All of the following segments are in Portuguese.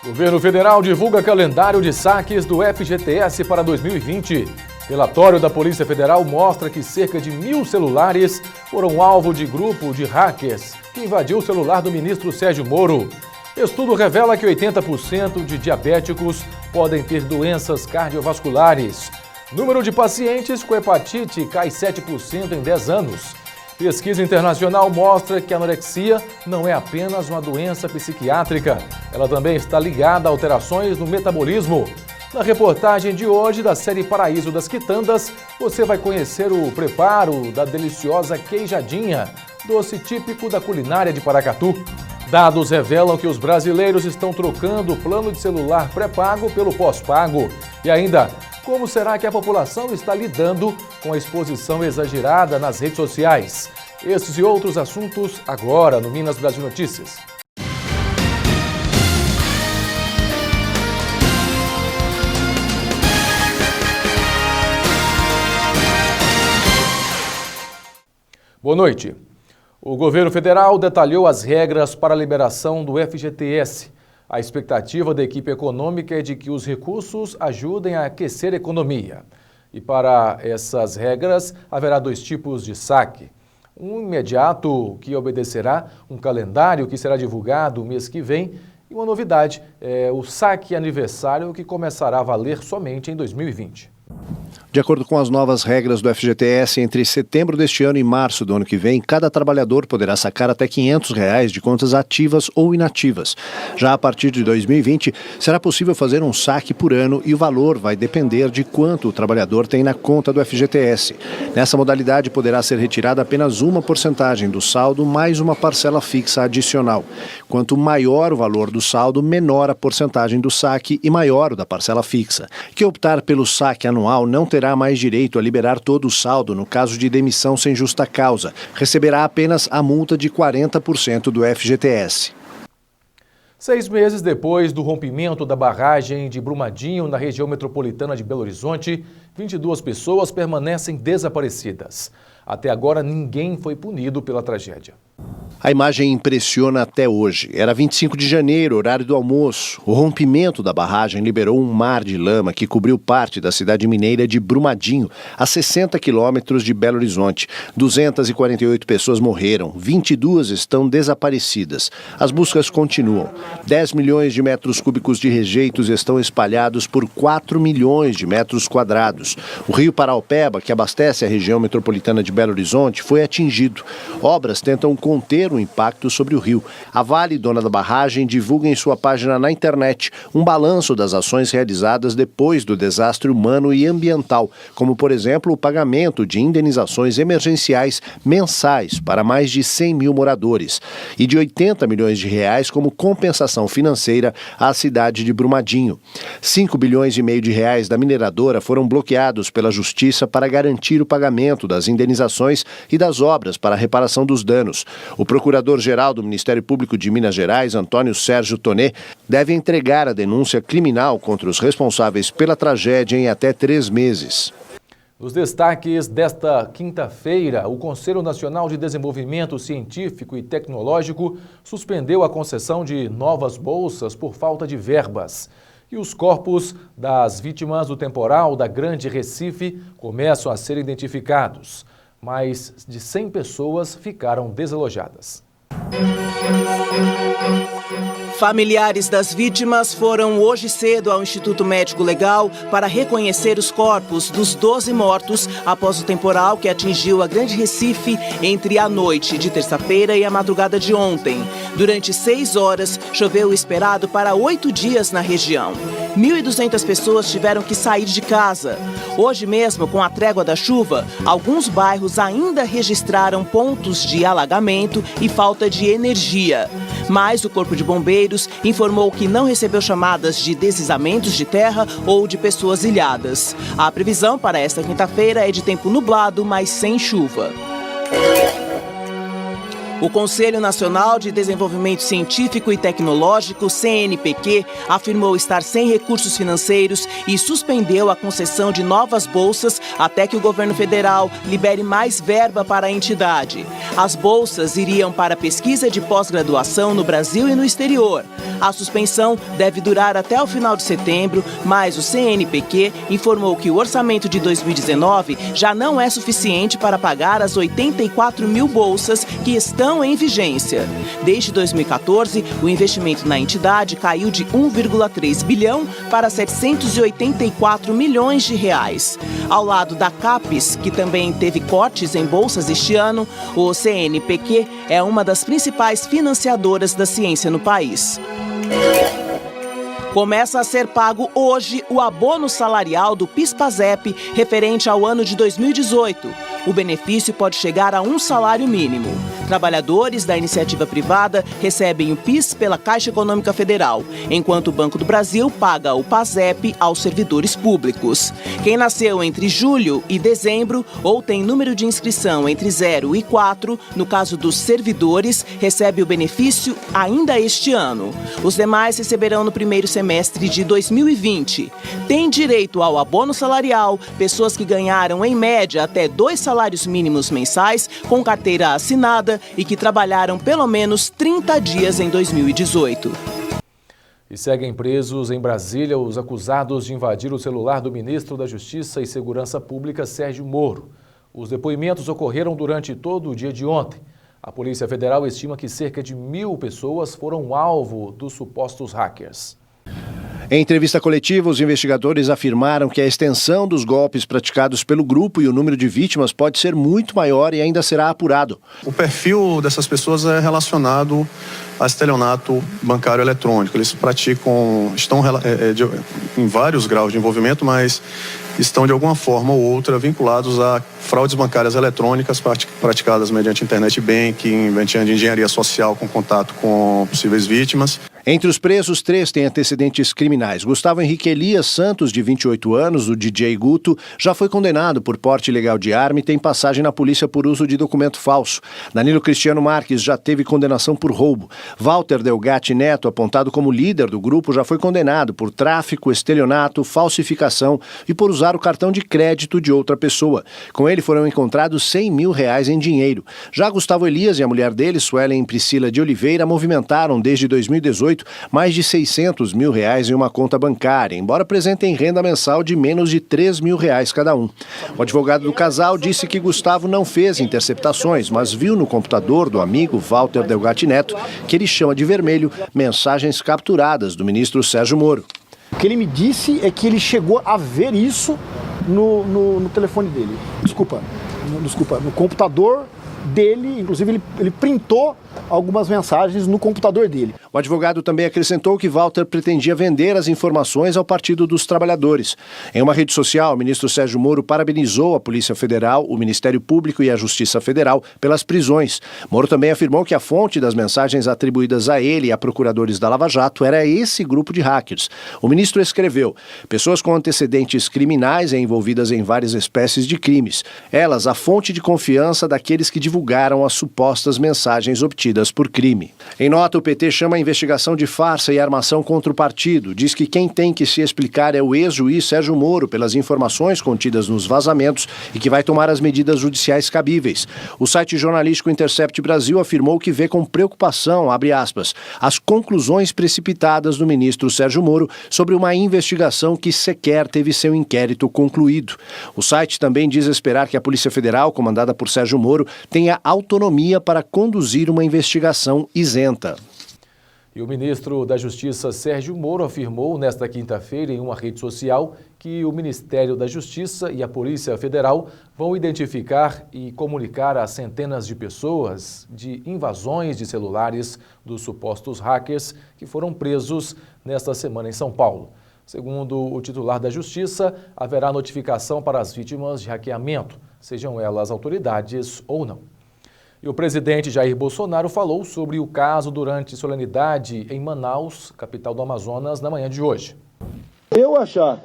O governo federal divulga calendário de saques do FGTS para 2020. Relatório da Polícia Federal mostra que cerca de 1.000 celulares foram alvo de grupo de hackers que invadiu o celular do ministro Sérgio Moro. Estudo revela que 80% de diabéticos podem ter doenças cardiovasculares. Número de pacientes com hepatite cai 7% em 10 anos. Pesquisa internacional mostra que a anorexia não é apenas uma doença psiquiátrica. Ela também está ligada a alterações no metabolismo. Na reportagem de hoje da série Paraíso das Quitandas, você vai conhecer o preparo da deliciosa queijadinha, doce típico da culinária de Paracatu. Dados revelam que os brasileiros estão trocando o plano de celular pré-pago pelo pós-pago. E ainda, como será que a população está lidando com a exposição exagerada nas redes sociais? Esses e outros assuntos agora no Minas Brasil Notícias. Boa noite. O governo federal detalhou as regras para a liberação do FGTS. A expectativa da equipe econômica é de que os recursos ajudem a aquecer a economia. E para essas regras, haverá 2 tipos de saque. Um imediato, que obedecerá um calendário que será divulgado o mês que vem. E uma novidade, o saque aniversário, que começará a valer somente em 2020. De acordo com as novas regras do FGTS, entre setembro deste ano e março do ano que vem, cada trabalhador poderá sacar até R$ 500 de contas ativas ou inativas. Já a partir de 2020, será possível fazer um saque por ano e o valor vai depender de quanto o trabalhador tem na conta do FGTS. Nessa modalidade, poderá ser retirada apenas uma porcentagem do saldo mais uma parcela fixa adicional. Quanto maior o valor do saldo, menor a porcentagem do saque e maior o da parcela fixa. Quem optar pelo saque anual não terá mais direito a liberar todo o saldo no caso de demissão sem justa causa. Receberá apenas a multa de 40% do FGTS. 6 meses depois do rompimento da barragem de Brumadinho, na região metropolitana de Belo Horizonte, 22 pessoas permanecem desaparecidas. Até agora, ninguém foi punido pela tragédia. A imagem impressiona até hoje. Era 25 de janeiro, horário do almoço. O rompimento da barragem liberou um mar de lama que cobriu parte da cidade mineira de Brumadinho, a 60 quilômetros de Belo Horizonte. 248 pessoas morreram, 22 estão desaparecidas. As buscas continuam. 10 milhões de metros cúbicos de rejeitos estão espalhados por 4 milhões de metros quadrados. O rio Paraopeba, que abastece a região metropolitana de Belo Horizonte, foi atingido. Obras tentam conter o impacto sobre o rio. A Vale, dona da barragem, divulga em sua página na internet um balanço das ações realizadas depois do desastre humano e ambiental, como, por exemplo, o pagamento de indenizações emergenciais mensais para mais de 100 mil moradores e de 80 milhões de reais como compensação financeira à cidade de Brumadinho. 5 bilhões e meio de reais da mineradora foram bloqueados pela Justiça para garantir o pagamento das indenizações e das obras para a reparação dos danos. O procurador-geral do Ministério Público de Minas Gerais, Antônio Sérgio Tonê, deve entregar a denúncia criminal contra os responsáveis pela tragédia em até 3 meses. Nos destaques desta quinta-feira, o Conselho Nacional de Desenvolvimento Científico e Tecnológico suspendeu a concessão de novas bolsas por falta de verbas. E os corpos das vítimas do temporal da Grande Recife começam a ser identificados. Mais de 100 pessoas ficaram desalojadas. Familiares das vítimas foram hoje cedo ao Instituto Médico Legal para reconhecer os corpos dos 12 mortos após o temporal que atingiu a Grande Recife entre a noite de terça-feira e a madrugada de ontem. Durante 6 horas, choveu o esperado para 8 dias na região. 1.200 pessoas tiveram que sair de casa. Hoje mesmo, com a trégua da chuva, alguns bairros ainda registraram pontos de alagamento e falta de energia. Mas o Corpo de Bombeiros informou que não recebeu chamadas de deslizamentos de terra ou de pessoas ilhadas. A previsão para esta quinta-feira é de tempo nublado, mas sem chuva. O Conselho Nacional de Desenvolvimento Científico e Tecnológico, CNPq, afirmou estar sem recursos financeiros e suspendeu a concessão de novas bolsas até que o governo federal libere mais verba para a entidade. As bolsas iriam para pesquisa de pós-graduação no Brasil e no exterior. A suspensão deve durar até o final de setembro, mas o CNPq informou que o orçamento de 2019 já não é suficiente para pagar as 84 mil bolsas que estão em vigência. Desde 2014, o investimento na entidade caiu de 1,3 bilhão para 784 milhões de reais. Ao lado da CAPES, que também teve cortes em bolsas este ano, o CNPq é uma das principais financiadoras da ciência no país. Começa a ser pago hoje o abono salarial do PIS/PASEP referente ao ano de 2018. O benefício pode chegar a um salário mínimo. Trabalhadores da iniciativa privada recebem o PIS pela Caixa Econômica Federal, enquanto o Banco do Brasil paga o PASEP aos servidores públicos. Quem nasceu entre julho e dezembro ou tem número de inscrição entre 0 e 4, no caso dos servidores, recebe o benefício ainda este ano. Os demais receberão no primeiro semestre de 2020. Tem direito ao abono salarial pessoas que ganharam em média até 2 salários mínimos mensais com carteira assinada e que trabalharam pelo menos 30 dias em 2018. E seguem presos em Brasília os acusados de invadir o celular do ministro da Justiça e Segurança Pública, Sérgio Moro. Os depoimentos ocorreram durante todo o dia de ontem. A Polícia Federal estima que cerca de 1.000 pessoas foram alvo dos supostos hackers. Em entrevista coletiva, os investigadores afirmaram que a extensão dos golpes praticados pelo grupo e o número de vítimas pode ser muito maior e ainda será apurado. O perfil dessas pessoas é relacionado a estelionato bancário eletrônico. Eles estão em vários graus de envolvimento, mas estão de alguma forma ou outra vinculados a fraudes bancárias eletrônicas praticadas mediante internet banking, mediante engenharia social com contato com possíveis vítimas. Entre os presos, 3 têm antecedentes criminais. Gustavo Henrique Elias Santos, de 28 anos, o DJ Guto, já foi condenado por porte ilegal de arma e tem passagem na polícia por uso de documento falso. Danilo Cristiano Marques já teve condenação por roubo. Walter Delgatti Neto, apontado como líder do grupo, já foi condenado por tráfico, estelionato, falsificação e por usar o cartão de crédito de outra pessoa. Com ele foram encontrados R$100 mil em dinheiro. Já Gustavo Elias e a mulher dele, Suelen Priscila de Oliveira, movimentaram desde 2018 mais de R$600 mil em uma conta bancária, embora apresentem renda mensal de menos de R$3 mil cada um. O advogado do casal disse que Gustavo não fez interceptações, mas viu no computador do amigo Walter Delgatti Neto, que ele chama de vermelho, mensagens capturadas do ministro Sérgio Moro. O que ele me disse é que ele chegou a ver isso no telefone dele. Desculpa, no computador dele, inclusive ele printou algumas mensagens no computador dele. O advogado também acrescentou que Walter pretendia vender as informações ao Partido dos Trabalhadores. Em uma rede social, o ministro Sérgio Moro parabenizou a Polícia Federal, o Ministério Público e a Justiça Federal pelas prisões. Moro também afirmou que a fonte das mensagens atribuídas a ele e a procuradores da Lava Jato era esse grupo de hackers. O ministro escreveu: pessoas com antecedentes criminais e envolvidas em várias espécies de crimes. Elas, a fonte de confiança daqueles que divulgaram as supostas mensagens obtidas por crime. Em nota, o PT chama a investigação de farsa e armação contra o partido. Diz que quem tem que se explicar é o ex-juiz Sérgio Moro pelas informações contidas nos vazamentos e que vai tomar as medidas judiciais cabíveis. O site jornalístico Intercept Brasil afirmou que vê com preocupação, abre aspas, as conclusões precipitadas do ministro Sérgio Moro sobre uma investigação que sequer teve seu inquérito concluído. O site também diz esperar que a Polícia Federal, comandada por Sérgio Moro, tenha autonomia para conduzir uma investigação isenta. E o ministro da Justiça, Sérgio Moro, afirmou nesta quinta-feira em uma rede social que o Ministério da Justiça e a Polícia Federal vão identificar e comunicar a centenas de pessoas de invasões de celulares dos supostos hackers que foram presos nesta semana em São Paulo. Segundo o titular da Justiça, haverá notificação para as vítimas de hackeamento, sejam elas autoridades ou não. E o presidente Jair Bolsonaro falou sobre o caso durante solenidade em Manaus, capital do Amazonas, na manhã de hoje. Eu achar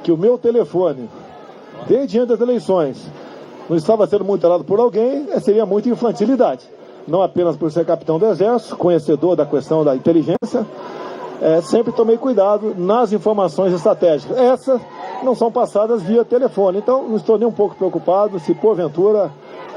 que o meu telefone, desde antes das eleições, não estava sendo monitorado por alguém, seria muita infantilidade. não apenas por ser capitão do Exército, conhecedor da questão da inteligência, sempre tomei cuidado nas informações estratégicas. Essas não são passadas via telefone, então não estou nem um pouco preocupado se porventura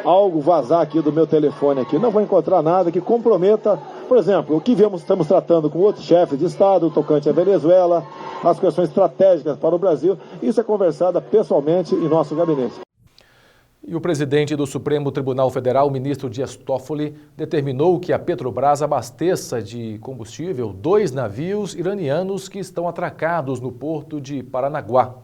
algo vazar aqui do meu telefone aqui. Não vou encontrar nada que comprometa, por exemplo, o que estamos tratando com outros chefes de Estado, o tocante à Venezuela, as questões estratégicas para o Brasil. Isso é conversado pessoalmente em nosso gabinete. E o presidente do Supremo Tribunal Federal, o ministro Dias Toffoli, determinou que a Petrobras abasteça de combustível 2 navios iranianos que estão atracados no porto de Paranaguá.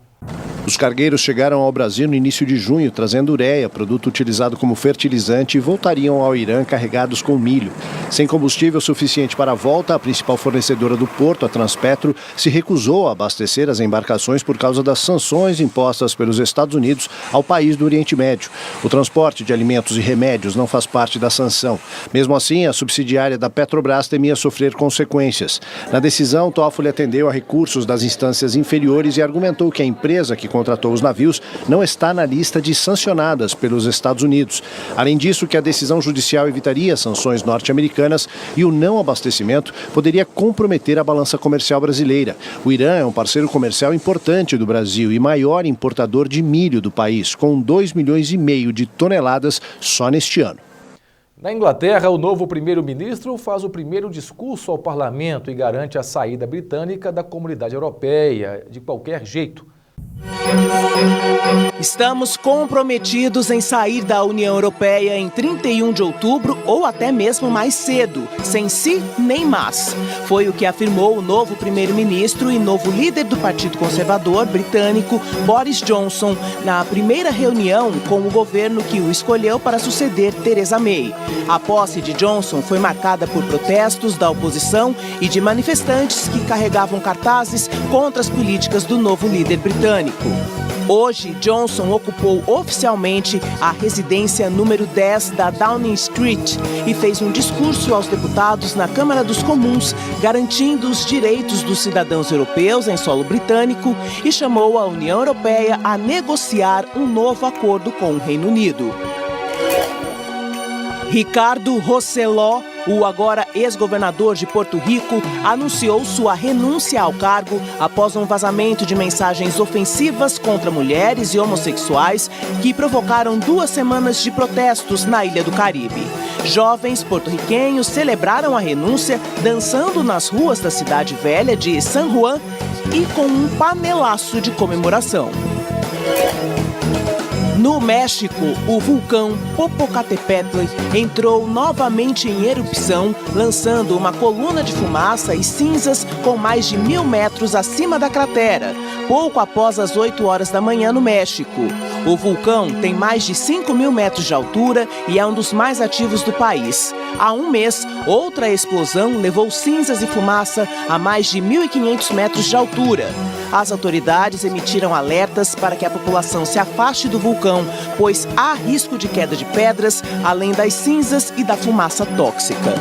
Os cargueiros chegaram ao Brasil no início de junho, trazendo ureia, produto utilizado como fertilizante, e voltariam ao Irã carregados com milho. Sem combustível suficiente para a volta, a principal fornecedora do porto, a Transpetro, se recusou a abastecer as embarcações por causa das sanções impostas pelos Estados Unidos ao país do Oriente Médio. O transporte de alimentos e remédios não faz parte da sanção. Mesmo assim, a subsidiária da Petrobras temia sofrer consequências. Na decisão, Toffoli atendeu a recursos das instâncias inferiores e argumentou que a empresa que contratou os navios não está na lista de sancionadas pelos Estados Unidos. Além disso, que a decisão judicial evitaria sanções norte-americanas e o não abastecimento poderia comprometer a balança comercial brasileira. O Irã é um parceiro comercial importante do Brasil e maior importador de milho do país, com 2,5 milhões de toneladas só neste ano. Na Inglaterra, o novo primeiro-ministro faz o primeiro discurso ao parlamento e garante a saída britânica da Comunidade Europeia, de qualquer jeito. Estamos comprometidos em sair da União Europeia em 31 de outubro ou até mesmo mais cedo, sem si nem mas. Foi o que afirmou o novo primeiro-ministro e novo líder do Partido Conservador britânico, Boris Johnson, na primeira reunião com o governo que o escolheu para suceder Theresa May. A posse de Johnson foi marcada por protestos da oposição e de manifestantes que carregavam cartazes contra as políticas do novo líder britânico. Hoje, Johnson ocupou oficialmente a residência número 10 da Downing Street e fez um discurso aos deputados na Câmara dos Comuns, garantindo os direitos dos cidadãos europeus em solo britânico e chamou a União Europeia a negociar um novo acordo com o Reino Unido. Ricardo Rossello, o agora ex-governador de Porto Rico, anunciou sua renúncia ao cargo após um vazamento de mensagens ofensivas contra mulheres e homossexuais que provocaram 2 semanas de protestos na Ilha do Caribe. Jovens porto-riquenhos celebraram a renúncia dançando nas ruas da cidade velha de San Juan e com um panelaço de comemoração. No México, o vulcão Popocatépetl entrou novamente em erupção, lançando uma coluna de fumaça e cinzas com mais de 1.000 metros acima da cratera, pouco após as 8 horas da manhã no México. O vulcão tem mais de 5.000 metros de altura e é um dos mais ativos do país. Há um mês, outra explosão levou cinzas e fumaça a mais de 1.500 metros de altura. As autoridades emitiram alertas para que a população se afaste do vulcão, pois há risco de queda de pedras, além das cinzas e da fumaça tóxica.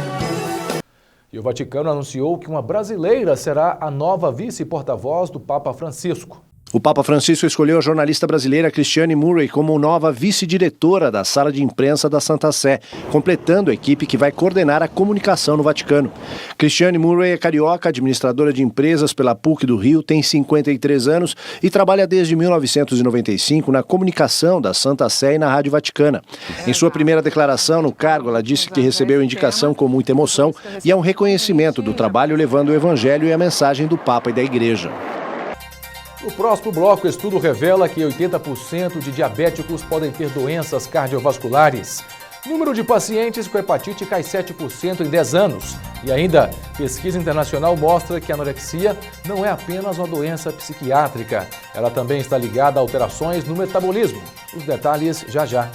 E o Vaticano anunciou que uma brasileira será a nova vice-porta-voz do Papa Francisco. O Papa Francisco escolheu a jornalista brasileira Christiane Murray como nova vice-diretora da Sala de Imprensa da Santa Sé, completando a equipe que vai coordenar a comunicação no Vaticano. Christiane Murray é carioca, administradora de empresas pela PUC do Rio, tem 53 anos e trabalha desde 1995 na comunicação da Santa Sé e na Rádio Vaticana. Em sua primeira declaração no cargo, ela disse que recebeu a indicação com muita emoção e é um reconhecimento do trabalho levando o Evangelho e a mensagem do Papa e da Igreja. No próximo bloco, o estudo revela que 80% de diabéticos podem ter doenças cardiovasculares. O número de pacientes com hepatite cai 7% em 10 anos. E ainda, pesquisa internacional mostra que a anorexia não é apenas uma doença psiquiátrica. Ela também está ligada a alterações no metabolismo. Os detalhes já já.